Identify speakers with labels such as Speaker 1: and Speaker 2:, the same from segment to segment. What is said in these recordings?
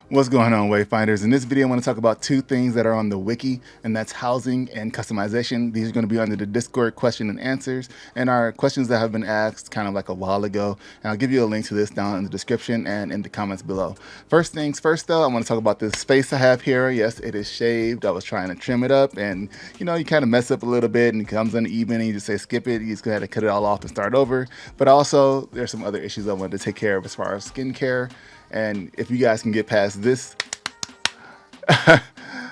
Speaker 1: What's going on, Wayfinders? In this video, I want to talk about two things that are on the wiki, and that's housing and customization. These are going to be under the Discord question and answers, and are questions that have been asked kind of like a while ago. And I'll give you a link to this down in the description and in the comments below. First things first, though, I want to talk about this space I have here. Yes, it is shaved. I was trying to trim it up, and you kind of mess up a little bit, and it comes uneven, and you just say skip it. You just go ahead and cut it all off and start over. But also, there's some other issues I wanted to take care of as far as skincare. And if you guys can get past this,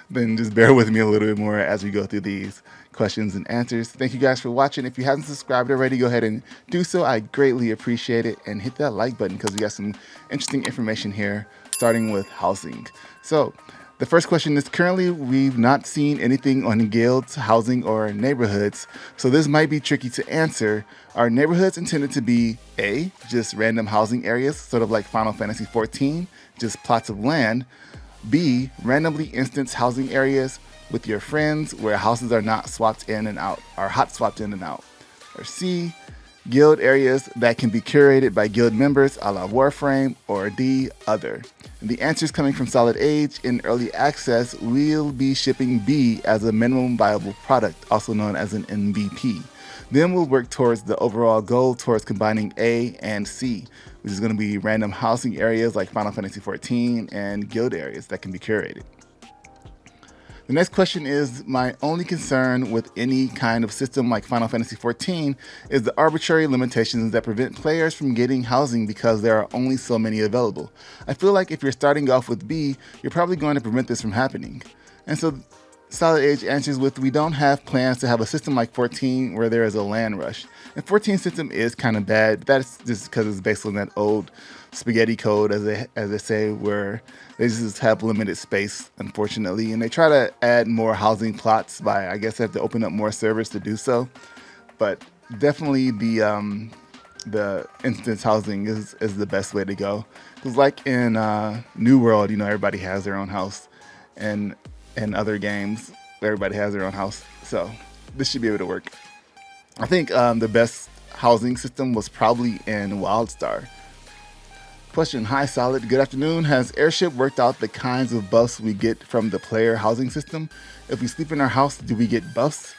Speaker 1: then just bear with me a little bit more as we go through these questions and answers. Thank you guys for watching. If you haven't subscribed already, go ahead and do so. I greatly appreciate it. And hit that like button because we got some interesting information here, starting with housing. So the first question is, currently we've not seen anything on guilds, housing, or neighborhoods, so this might be tricky to answer. Are neighborhoods intended to be A, just random housing areas, sort of like Final Fantasy XIV, just plots of land, B, randomly instanced housing areas with your friends where houses are not swapped in and out, are hot swapped in and out, or C, guild areas that can be curated by guild members a la Warframe, or D, other. And the answer is coming from Solid Age. In early access, we'll be shipping B as a minimum viable product, also known as an MVP. Then we'll work towards the overall goal towards combining A and C, which is going to be random housing areas like Final Fantasy XIV and guild areas that can be curated. The next question is, my only concern with any kind of system like Final Fantasy XIV is the arbitrary limitations that prevent players from getting housing because there are only so many available. I feel like if you're starting off with B, you're probably going to prevent this from happening. And so Solid Age answers with, we don't have plans to have a system like 14 where there is a land rush. And 14 system is kind of bad. That's just because it's based on that old spaghetti code, as they say, where they just have limited space, unfortunately. And they try to add more housing plots by, I guess, they have to open up more servers to do so. But definitely the instance housing is the best way to go. Because like in New World, everybody has their own house. And in other games, everybody has their own house. So this should be able to work. I think the best housing system was probably in WildStar. Question, hi Solid, good afternoon. Has Airship worked out the kinds of buffs we get from the player housing system? If we sleep in our house, do we get buffs?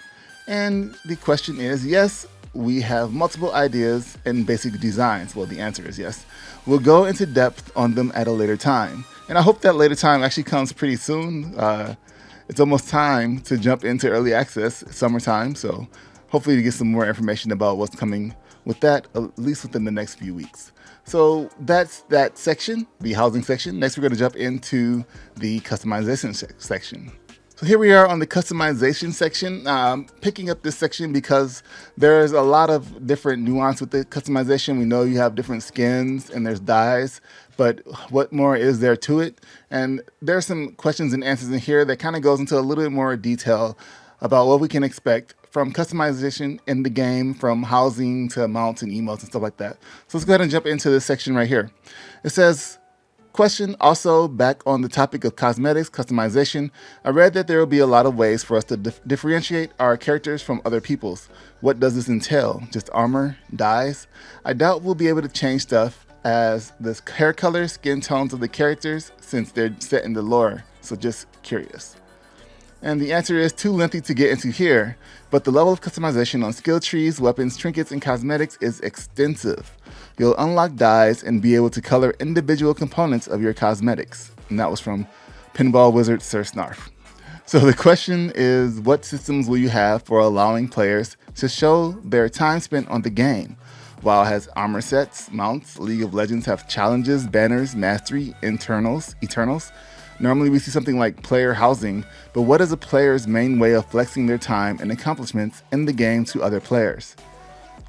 Speaker 1: And the question is, yes, we have multiple ideas and basic designs. Well, the answer is yes. We'll go into depth on them at a later time. And I hope that later time actually comes pretty soon. It's almost time to jump into early access, summertime, so hopefully to get some more information about what's coming with that, at least within the next few weeks. So that's that section, the housing section. Next, we're going to jump into the customization section. So here we are on the customization section, picking up this section because there's a lot of different nuance with the customization. We know you have different skins and there's dyes, but what more is there to it? And there's some questions and answers in here that kind of goes into a little bit more detail about what we can expect from customization in the game, from housing to mounts and emotes and stuff like that. So let's go ahead and jump into this section right here. It says, question, also back on the topic of cosmetics, customization, I read that there will be a lot of ways for us to differentiate our characters from other people's. What does this entail? Just armor, dyes? I doubt we'll be able to change stuff as the hair color, skin tones of the characters since they're set in the lore, so just curious. And the answer is too lengthy to get into here, but the level of customization on skill trees, weapons, trinkets, and cosmetics is extensive. You'll unlock dyes and be able to color individual components of your cosmetics. And that was from Pinball Wizard Sir Snarf. So the question is, what systems will you have for allowing players to show their time spent on the game? WoW has armor sets, mounts, League of Legends have challenges, banners, mastery, eternals. Normally we see something like player housing, but what is a player's main way of flexing their time and accomplishments in the game to other players?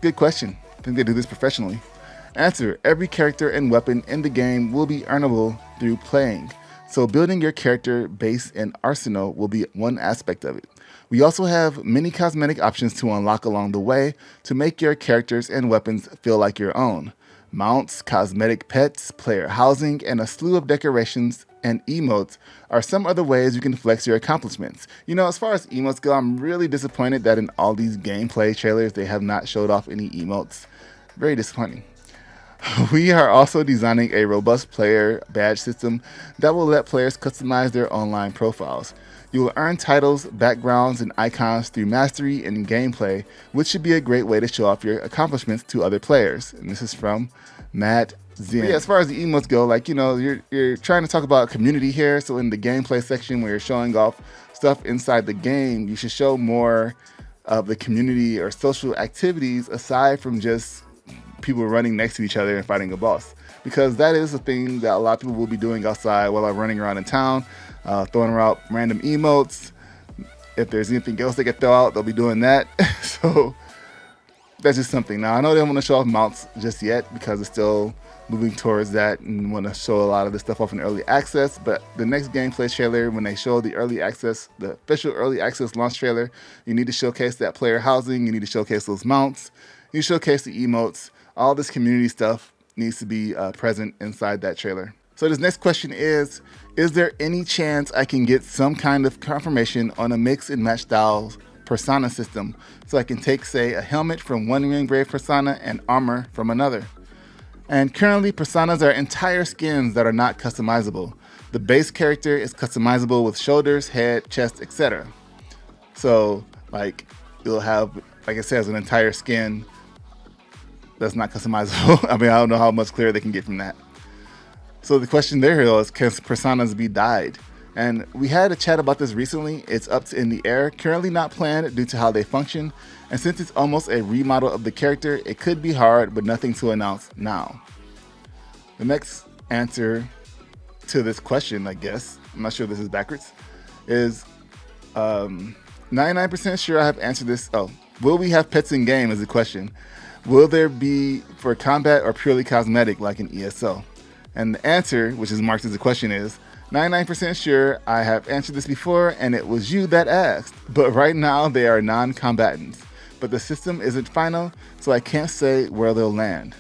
Speaker 1: Good question. I think they do this professionally. Answer, every character and weapon in the game will be earnable through playing. So building your character base and arsenal will be one aspect of it. We also have many cosmetic options to unlock along the way to make your characters and weapons feel like your own. Mounts, cosmetic pets, player housing, and a slew of decorations and emotes are some other ways you can flex your accomplishments. As far as emotes go, I'm really disappointed that in all these gameplay trailers they have not showed off any emotes. Very disappointing. We are also designing a robust player badge system that will let players customize their online profiles. You will earn titles, backgrounds, and icons through mastery and gameplay, which should be a great way to show off your accomplishments to other players. And this is from Matt Zen. But yeah, as far as the emotes go, like, you're trying to talk about community here. So in the gameplay section where you're showing off stuff inside the game, you should show more of the community or social activities aside from just people running next to each other and fighting a boss, because that is a thing that a lot of people will be doing outside while I'm running around in town, throwing around random emotes. If there's anything else they can throw out, they'll be doing that. So that's just something. Now I know they don't want to show off mounts just yet because it's still moving towards that and want to show a lot of this stuff off in early access, but the next gameplay trailer, when they show the official early access launch trailer, you need to showcase that player housing, you need to showcase those mounts, you showcase the emotes. All this community stuff needs to be present inside that trailer. So this next question is there any chance I can get some kind of confirmation on a mix and match styles persona system so I can take, say, a helmet from one Ringbrave persona and armor from another? And currently, personas are entire skins that are not customizable. The base character is customizable with shoulders, head, chest, etc. So, like, you'll have, like it says, an entire skin that's not customizable. I mean, I don't know how much clearer they can get from that. So the question there is, can personas be dyed? And we had a chat about this recently. It's up in the air, currently not planned due to how they function. And since it's almost a remodel of the character, it could be hard, but nothing to announce now. The next answer to this question, I guess, I'm not sure if this is backwards, is 99% sure I have answered this. Oh, will we have pets in game is the question. Will there be for combat or purely cosmetic like in ESO? And the answer, which is marked as a question, is 99% sure I have answered this before and it was you that asked. But right now they are non-combatants. But the system isn't final, so I can't say where they'll land.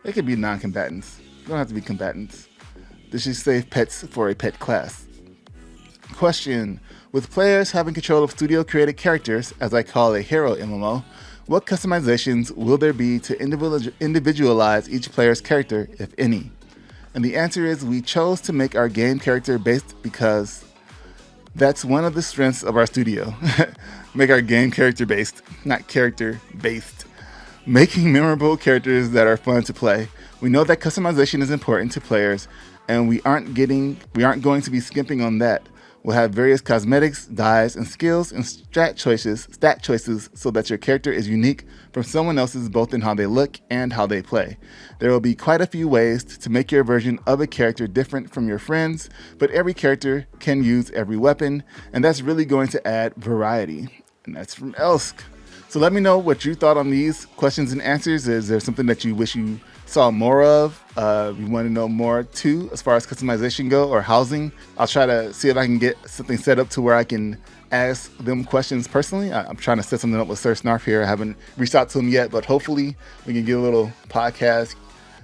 Speaker 1: They could be non-combatants. They don't have to be combatants. This should save pets for a pet class. Question: with players having control of studio-created characters, as I call a hero MMO, what customizations will there be to individualize each player's character, if any? And the answer is we chose to make our game character based because that's one of the strengths of our studio. Make our game character based, not character based. Making memorable characters that are fun to play. We know that customization is important to players, and we aren't going to be skimping on that. We'll have various cosmetics, dyes, and skills and stat choices so that your character is unique from someone else's both in how they look and how they play. There will be quite a few ways to make your version of a character different from your friends, but every character can use every weapon, and that's really going to add variety. And that's from Elsk. So let me know what you thought on these questions and answers. Is there something that you wish you saw more of? You want to know more too as far as customization go or housing? I'll try to see if I can get something set up to where I can ask them questions personally. I'm trying to set something up with Sir Snarf here. I haven't reached out to him yet, but hopefully we can get a little podcast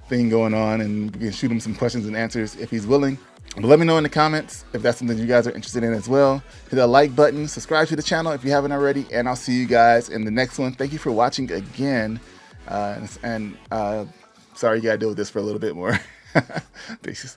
Speaker 1: thing going on and we can shoot him some questions and answers if he's willing. But let me know in the comments if that's something you guys are interested in as well. Hit that like button, subscribe to the channel if you haven't already, and I'll see you guys in the next one. Thank you for watching again. Sorry you gotta deal with this for a little bit more. Peace.